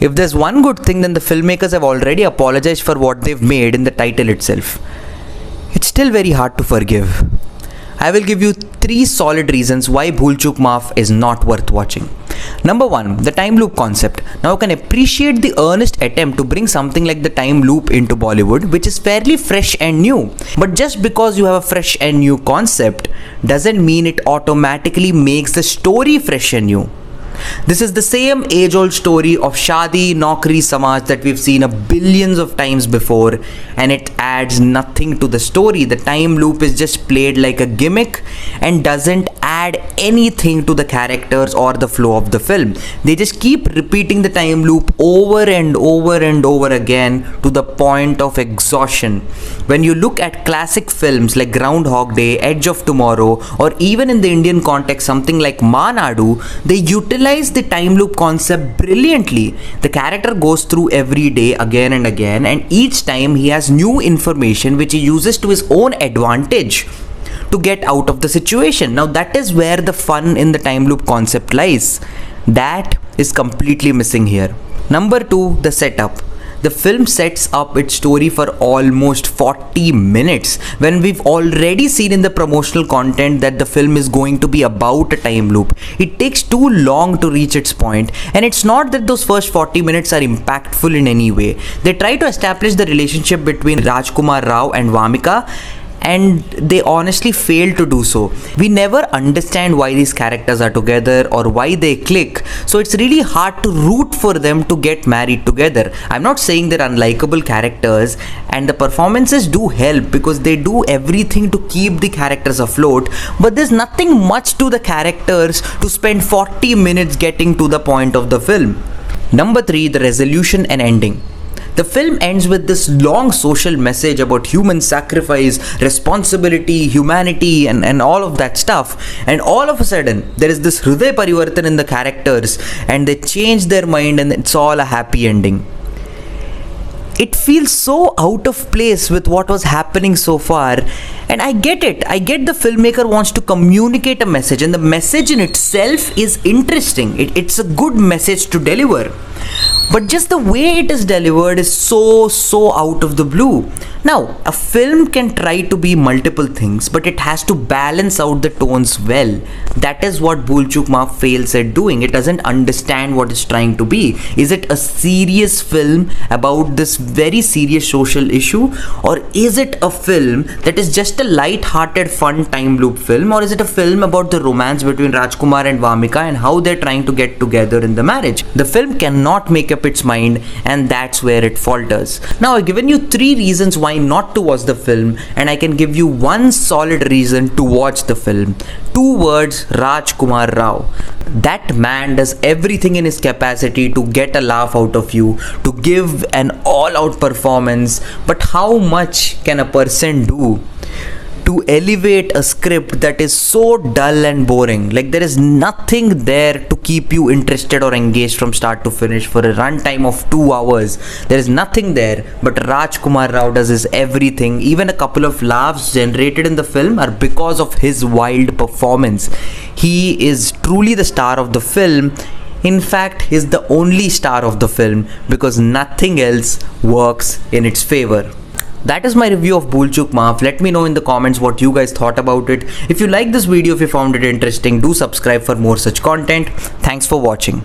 If there's one good thing, then the filmmakers have already apologized for what they've made in the title itself. It's still very hard to forgive. I will give you 3 solid reasons why Bhool Chuk Maaf is not worth watching. Number 1, the time loop concept. Now I can appreciate the earnest attempt to bring something like the time loop into Bollywood, which is fairly fresh and new. But just because you have a fresh and new concept doesn't mean it automatically makes the story fresh and new. This is the same age-old story of Shadi, Naukri, Samaj that we've seen billions of times before, and it adds nothing to the story. The time loop is just played like a gimmick and doesn't add anything to the characters or the flow of the film. They just keep repeating the time loop over and over and over again to the point of exhaustion. When you look at classic films like Groundhog Day, Edge of Tomorrow, or even in the Indian context something like Manadu, they utilize the time loop concept brilliantly. The character goes through every day again and again, and each time he has new information which he uses to his own advantage to get out of the situation. Now that is where the fun in the time loop concept lies. That is completely missing here. Number 2, the setup. The film sets up its story for almost 40 minutes when we've already seen in the promotional content that the film is going to be about a time loop. It takes too long to reach its point, and it's not that those first 40 minutes are impactful in any way. They try to establish the relationship between Rajkumar Rao and Wamiqa, and they honestly fail to do so. We never understand why these characters are together or why they click, so it's really hard to root for them to get married together. I'm not saying they're unlikable characters, and the performances do help because they do everything to keep the characters afloat, but there's nothing much to the characters to spend 40 minutes getting to the point of the film. Number 3, the resolution and ending. The film ends with this long social message about human sacrifice, responsibility, humanity, and all of that stuff. And all of a sudden, there is this Hriday Parivartan in the characters, and they change their mind, and it's all a happy ending. It feels so out of place with what was happening so far, and I get it. I get the filmmaker wants to communicate a message, and the message in itself is interesting. It's a good message to deliver. But just the way it is delivered is so out of the blue. Now, a film can try to be multiple things, but it has to balance out the tones well. That is what Bhool Chuk Maaf fails at doing. It doesn't understand what it's trying to be. Is it a serious film about this very serious social issue? Or is it a film that is just a light-hearted, fun time loop film? Or is it a film about the romance between Rajkumar and Wamiqa and how they're trying to get together in the marriage? The film cannot make up its mind, and that's where it falters. Now, I've given you 3 reasons why not to watch the film, and I can give you 1 solid reason to watch the film. 2 words: Rajkumar Rao. That man does everything in his capacity to get a laugh out of you, to give an all-out performance. But how much can a person do to elevate a script that is so dull and boring? Like, there is nothing there to keep you interested or engaged from start to finish for a runtime of 2 hours. There is nothing there, but Rajkumar Rao does his everything. Even a couple of laughs generated in the film are because of his wild performance. He is truly the star of the film. In fact, he is the only star of the film because nothing else works in its favor. That is my review of Bhool Chuk Maaf. Let me know in the comments what you guys thought about it. If you like this video, if you found it interesting, do subscribe for more such content. Thanks for watching.